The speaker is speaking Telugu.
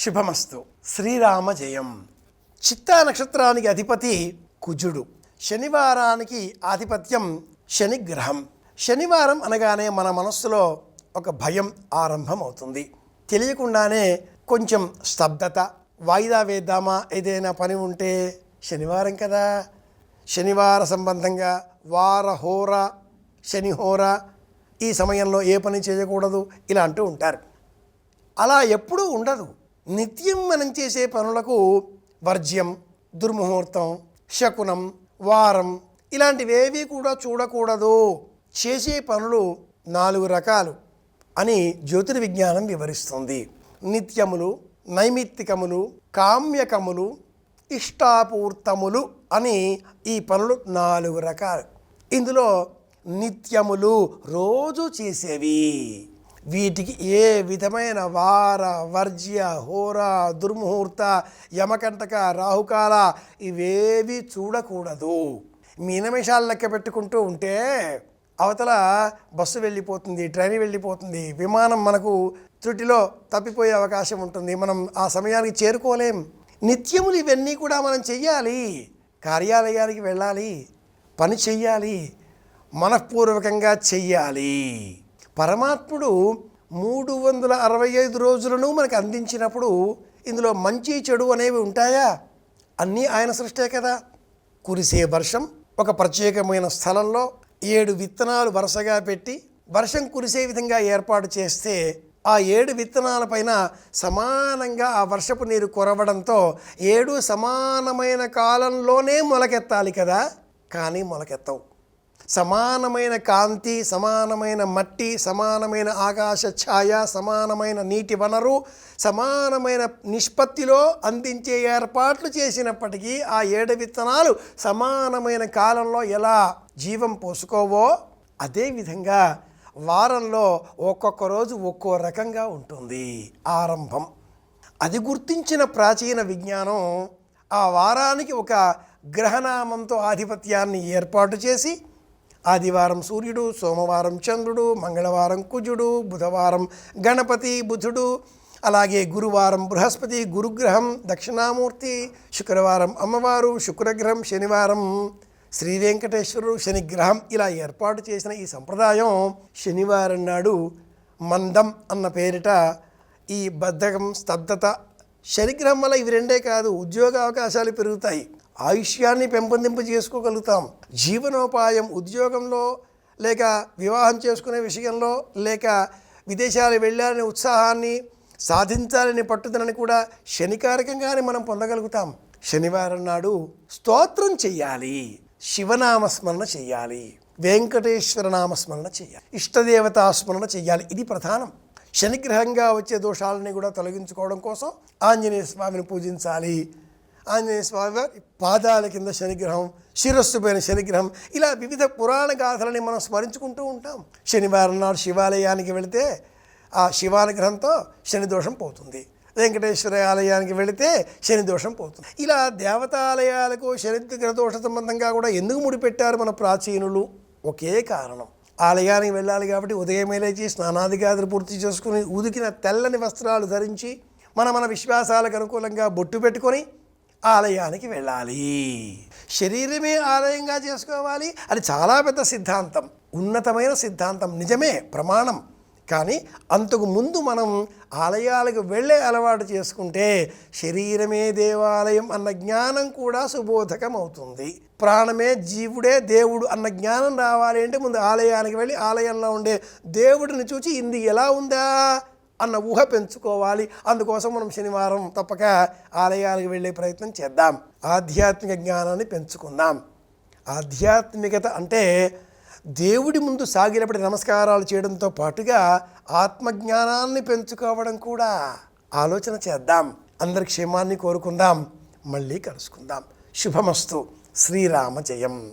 శుభమస్తు. శ్రీరామ జయం. చిత్తా నక్షత్రానికి అధిపతి కుజుడు. శనివారానికి ఆధిపత్యం శనిగ్రహం. శనివారం అనగానే మన మనస్సులో ఒక భయం ఆరంభమవుతుంది. తెలియకుండానే కొంచెం స్తబ్దత, వాయిదా వేద్దామా ఏదైనా పని ఉంటే, శనివారం కదా, శనివార సంబంధంగా వారహోర, శనిహోర, ఈ సమయంలో ఏ పని చేయకూడదు ఇలా అంటూ ఉంటారు. అలా ఎప్పుడూ ఉండదు. నిత్యం మనం చేసే పనులకు వర్జ్యం, దుర్ముహూర్తం, శకునం, వారం ఇలాంటివేవీ కూడా చూడకూడదు. చేసే పనులు 4 రకాలు అని జ్యోతిర్విజ్ఞానం వివరిస్తుంది. నిత్యములు, నైమిత్తికములు, కామ్యకములు, ఇష్టాపూర్తములు అని ఈ పనులు 4 రకాలు. ఇందులో నిత్యములు రోజు చేసేవి. వీటికి ఏ విధమైన వార, వర్జ్య, హోర, దుర్ముహూర్త, యమకంటక, రాహుకాల ఇవేవి చూడకూడదు. మీ నిమిషాలు లెక్క పెట్టుకుంటూ ఉంటే అవతల బస్సు వెళ్ళిపోతుంది, ట్రైన్ వెళ్ళిపోతుంది, విమానం మనకు త్రుటిలో తప్పిపోయే అవకాశం ఉంటుంది. మనం ఆ సమయానికి చేరుకోలేం. నిత్యములు ఇవన్నీ కూడా మనం చెయ్యాలి. కార్యాలయానికి వెళ్ళాలి, పని చెయ్యాలి, మనఃపూర్వకంగా చెయ్యాలి. పరమాత్ముడు 365 రోజులను మనకు అందించినప్పుడు ఇందులో మంచి చెడు అనేవి ఉంటాయా? అన్నీ ఆయన సృష్టే కదా. కురిసే వర్షం ఒక ప్రత్యేకమైన స్థలంలో 7 విత్తనాలు వరుసగా పెట్టి వర్షం కురిసే విధంగా ఏర్పాటు చేస్తే ఆ 7 విత్తనాలపైన సమానంగా ఆ వర్షపు నీరు కురవడంతో 7 సమానమైన కాలంలోనే మొలకెత్తాలి కదా, కానీ మొలకెత్తవు. సమానమైన కాంతి, సమానమైన మట్టి, సమానమైన ఆకాశ ఛాయ, సమానమైన నీటి వనరు, సమానమైన నిష్పత్తిలో అందించే ఏర్పాట్లు చేసినప్పటికీ ఆ 7 విత్తనాలు సమానమైన కాలంలో ఎలా జీవం పోసుకోవో అదేవిధంగా వారంలో ఒక్కొక్క రోజు ఒక్కో రకంగా ఉంటుంది ఆరంభం. అది గుర్తించిన ప్రాచీన విజ్ఞానం ఆ వారానికి ఒక గ్రహనామంతో ఆధిపత్యాన్ని ఏర్పాటు చేసి ఆదివారం సూర్యుడు, సోమవారం చంద్రుడు, మంగళవారం కుజుడు, బుధవారం గణపతి బుధుడు, అలాగే గురువారం బృహస్పతి గురుగ్రహం దక్షిణామూర్తి, శుక్రవారం అమ్మవారు శుక్రగ్రహం, శనివారం శ్రీ వెంకటేశ్వరుడు శనిగ్రహం ఇలా ఏర్పాటు చేసిన ఈ సంప్రదాయం శనివారం నాడు మందం అన్న పేరిట ఈ బద్ధకం, స్తబ్దత, శనిగ్రహం వల్ల ఇవి రెండే కాదు, ఉద్యోగ అవకాశాలు పెరుగుతాయి, ఆయుష్యాన్ని పెంపొందింపు చేసుకోగలుగుతాం, జీవనోపాయం ఉద్యోగంలో లేక వివాహం చేసుకునే విషయంలో లేక విదేశాలు వెళ్ళాలనే ఉత్సాహాన్ని సాధించాలని పట్టుదలని కూడా శనికారకంగానే మనం పొందగలుగుతాం. శనివారం నాడు స్తోత్రం చెయ్యాలి, శివనామస్మరణ చెయ్యాలి, వెంకటేశ్వర నామస్మరణ చెయ్యాలి, ఇష్టదేవతాస్మరణ చెయ్యాలి. ఇది ప్రధానం. శనిగ్రహంగా వచ్చే దోషాలని కూడా తొలగించుకోవడం కోసం ఆంజనేయ స్వామిని పూజించాలి. ఆంజనేయ స్వామి వారి పాదాల కింద శనిగ్రహం, శిరస్సు పైన శనిగ్రహం, ఇలా వివిధ పురాణ గాథలని మనం స్మరించుకుంటూ ఉంటాం. శనివారం నాడు శివాలయానికి వెళితే ఆ శివానుగ్రహంతో శని దోషం పోతుంది. వెంకటేశ్వర ఆలయానికి వెళితే శని దోషం పోతుంది. ఇలా దేవతాలయాలకు శనిగ్రహ దోష సంబంధంగా కూడా ఎందుకు ముడిపెట్టారు మన ప్రాచీనులు? ఒకే కారణం. ఆలయానికి వెళ్ళాలి కాబట్టి ఉదయమే లేచి స్నానాదిగాదులు పూర్తి చేసుకుని ఉదికిన తెల్లని వస్త్రాలు ధరించి మన విశ్వాసాలకు అనుకూలంగా బొట్టు పెట్టుకొని ఆలయానికి వెళ్ళాలి. శరీరమే ఆలయంగా చేసుకోవాలి. అది చాలా పెద్ద సిద్ధాంతం, ఉన్నతమైన సిద్ధాంతం, నిజమే, ప్రమాణం. కానీ అంతకు ముందు మనం ఆలయాలకు వెళ్ళే అలవాటు చేసుకుంటే శరీరమే దేవాలయం అన్న జ్ఞానం కూడా సుబోధకం అవుతుంది. ప్రాణమే జీవుడే దేవుడు అన్న జ్ఞానం రావాలి అంటే ముందు ఆలయానికి వెళ్ళి ఆలయంలో ఉండే దేవుడిని చూచి ఇది ఎలా ఉందా అన్న ఊహ పెంచుకోవాలి. అందుకోసం మనం శనివారం తప్పక ఆలయాలకు వెళ్ళే ప్రయత్నం చేద్దాం. ఆధ్యాత్మిక జ్ఞానాన్ని పెంచుకుందాం. ఆధ్యాత్మికత అంటే దేవుడి ముందు సాగిలపడి నమస్కారాలు చేయడంతో పాటుగా ఆత్మజ్ఞానాన్ని పెంచుకోవడం కూడా. ఆలోచన చేద్దాం. అందరి క్షేమాన్ని కోరుకుందాం. మళ్ళీ కలుసుకుందాం. శుభమస్తు. శ్రీరామ జయం.